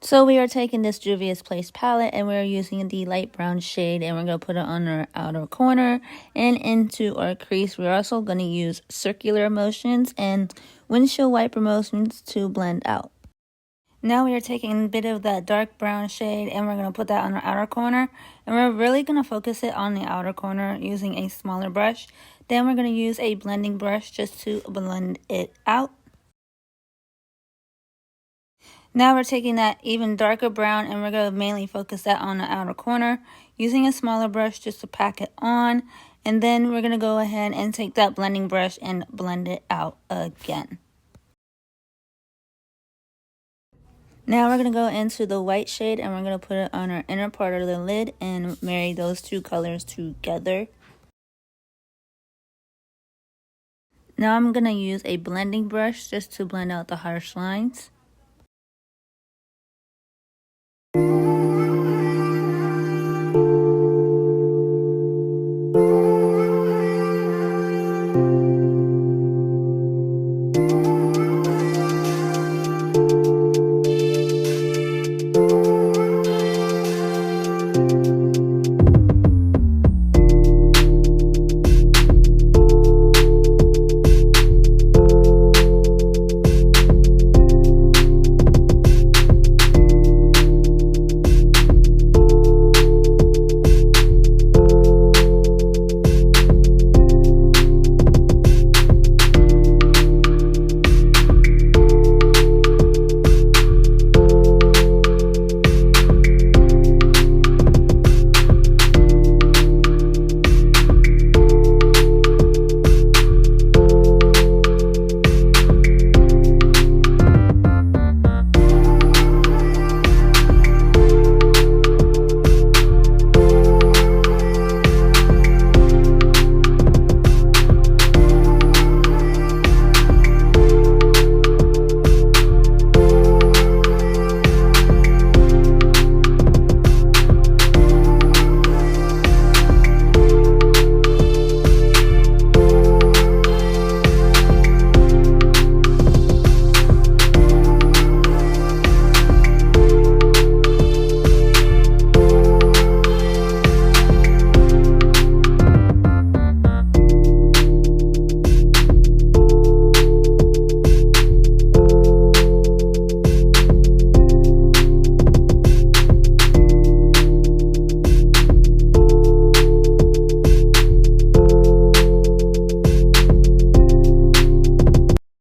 So we are taking this Juvia's Place palette and we're using the light brown shade and we're going to put it on our outer corner and into our crease. We're also going to use circular motions and windshield wiper motions to blend out. Now we are taking a bit of that dark brown shade and we're going to put that on our outer corner. And we're really going to focus it on the outer corner using a smaller brush. Then we're going to use a blending brush just to blend it out. Now we're taking that even darker brown and we're going to mainly focus that on the outer corner using a smaller brush just to pack it on. And then we're going to go ahead and take that blending brush and blend it out again. Now we're going to go into the white shade and we're going to put it on our inner part of the lid and marry those two colors together. Now I'm going to use a blending brush just to blend out the harsh lines.